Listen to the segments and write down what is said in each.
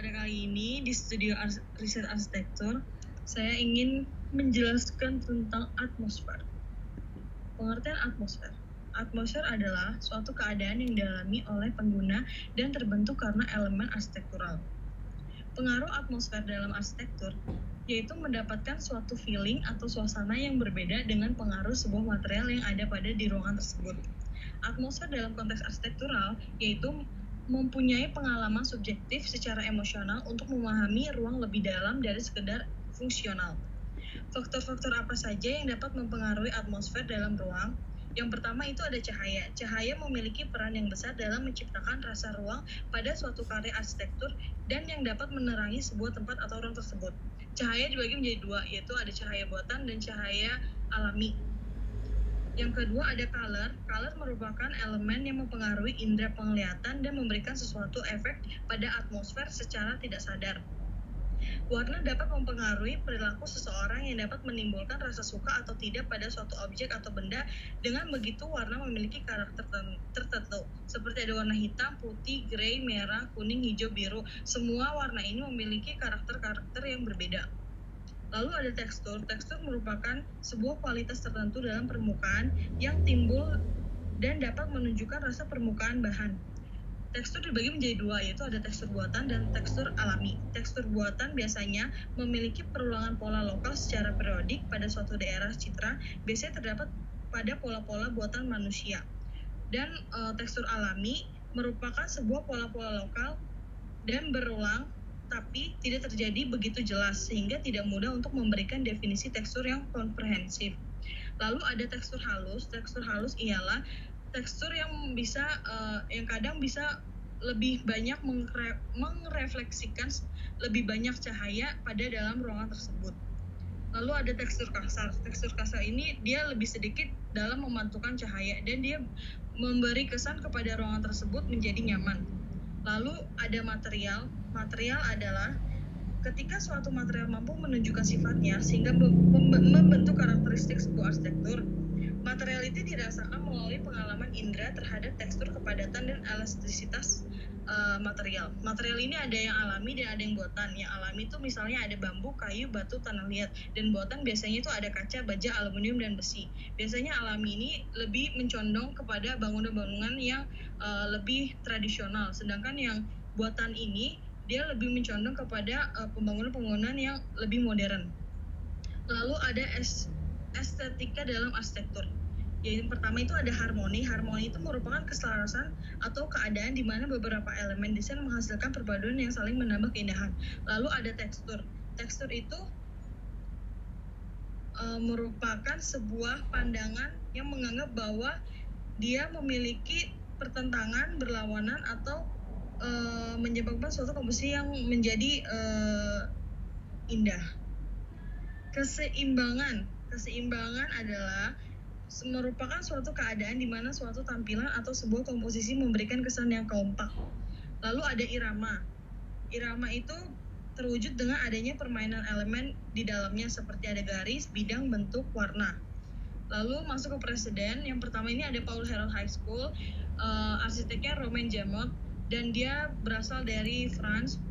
Pada kali ini di studio riset arsitektur, saya ingin menjelaskan tentang atmosfer. Pengertian atmosfer. Atmosfer adalah suatu keadaan yang dialami oleh pengguna dan terbentuk karena elemen arsitektural. Pengaruh atmosfer dalam arsitektur yaitu mendapatkan suatu feeling atau suasana yang berbeda dengan pengaruh sebuah material yang ada di ruangan tersebut. Atmosfer dalam konteks arsitektural yaitu mempunyai pengalaman subjektif secara emosional untuk memahami ruang lebih dalam dari sekedar fungsional. Faktor-faktor apa saja yang dapat mempengaruhi atmosfer dalam ruang? Yang pertama itu ada cahaya. Cahaya memiliki peran yang besar dalam menciptakan rasa ruang pada suatu karya arsitektur dan yang dapat menerangi sebuah tempat atau ruang tersebut. Cahaya dibagi menjadi dua, yaitu ada cahaya buatan dan cahaya alami. Yang kedua ada color. Color merupakan elemen yang mempengaruhi indera penglihatan dan memberikan sesuatu efek pada atmosfer secara tidak sadar. Warna dapat mempengaruhi perilaku seseorang yang dapat menimbulkan rasa suka atau tidak pada suatu objek atau benda. Dengan begitu, warna memiliki karakter tertentu, seperti ada warna hitam, putih, grey, merah, kuning, hijau, biru. Semua warna ini memiliki karakter-karakter yang berbeda. Lalu ada tekstur. Tekstur merupakan sebuah kualitas tertentu dalam permukaan yang timbul dan dapat menunjukkan rasa permukaan bahan. Tekstur dibagi menjadi dua, yaitu ada tekstur buatan dan tekstur alami. Tekstur buatan biasanya memiliki perulangan pola lokal secara periodik pada suatu daerah citra, biasanya terdapat pada pola-pola buatan manusia. Dan tekstur alami merupakan sebuah pola-pola lokal dan berulang tapi tidak terjadi begitu jelas sehingga tidak mudah untuk memberikan definisi tekstur yang komprehensif. Lalu ada tekstur halus. Tekstur halus ialah tekstur yang yang kadang bisa lebih banyak merefleksikan lebih banyak cahaya pada dalam ruangan tersebut. Lalu ada tekstur kasar. Tekstur kasar ini dia lebih sedikit dalam memantulkan cahaya dan dia memberi kesan kepada ruangan tersebut menjadi nyaman. Lalu ada material. Material adalah ketika suatu material mampu menunjukkan sifatnya sehingga membentuk karakteristik sebuah arsitektur. Material itu dirasakan melalui pengalaman indera terhadap tekstur, kepadatan, dan elastisitas material. Material ini ada yang alami dan ada yang buatan. Yang alami itu misalnya ada bambu, kayu, batu, tanah liat. Dan buatan biasanya itu ada kaca, baja, aluminium, dan besi. Biasanya alami ini lebih mencondong kepada bangunan-bangunan yang lebih tradisional. Sedangkan yang buatan ini dia lebih mencondong kepada pembangunan-pembangunan yang lebih modern. Lalu ada estetika dalam arsitektur. Yang pertama itu ada harmoni. Harmoni itu merupakan keselarasan atau keadaan di mana beberapa elemen desain menghasilkan perpaduan yang saling menambah keindahan. Lalu ada tekstur. Tekstur itu merupakan sebuah pandangan yang menganggap bahwa dia memiliki pertentangan, berlawanan, atau menyebabkan suatu komposisi yang menjadi indah. Keseimbangan adalah merupakan suatu keadaan di mana suatu tampilan atau sebuah komposisi memberikan kesan yang kompak. Lalu ada irama. Irama itu terwujud dengan adanya permainan elemen di dalamnya seperti ada garis, bidang, bentuk, warna. Lalu masuk ke presiden. Yang pertama ini ada Paul Herald High School. Arsiteknya Romain Jamot dan dia berasal dari France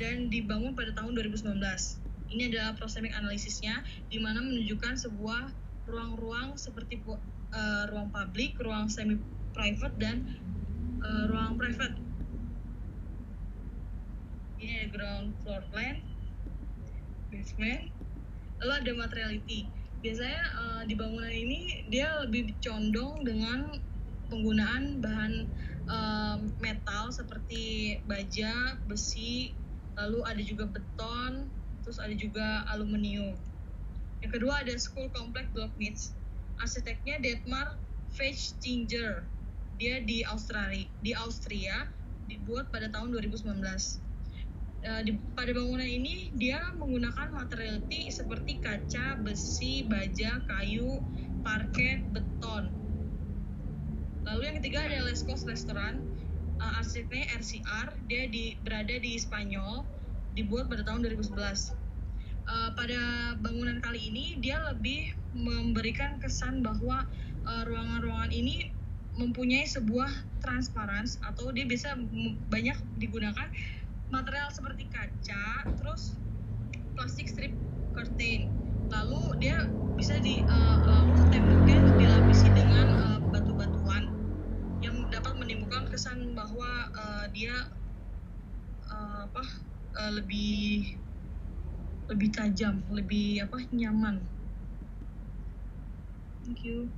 dan dibangun pada tahun 2019. Ini adalah prosemic analisisnya, di mana menunjukkan sebuah ruang-ruang seperti ruang publik, ruang semi-private, dan ruang private. Ini ada ground floor plan, basement. Lalu ada materiality. Biasanya di bangunan ini dia lebih condong dengan penggunaan bahan metal seperti baja, besi, lalu ada juga beton, terus ada juga aluminium. Yang kedua ada School Complex Blocknitz. Arsiteknya Dietmar Feichttinger. Dia di Austria, dibuat pada tahun 2019. Pada bangunan ini dia menggunakan materiality seperti kaca, besi, baja, kayu, parket, beton. Lalu yang ketiga ada Les Cos Restaurant. Arsiteknya RCR, dia berada di Spanyol, dibuat pada tahun 2011. Pada bangunan kali ini dia lebih memberikan kesan bahwa ruangan-ruangan ini mempunyai sebuah transparansi atau dia bisa banyak digunakan material seperti kaca, terus plastik strip curtain. Lalu dia bisa lalu temboknya dilapisi dengan batu-batuan yang dapat menimbulkan kesan bahwa dia lebih tajam, lebih nyaman. Thank you.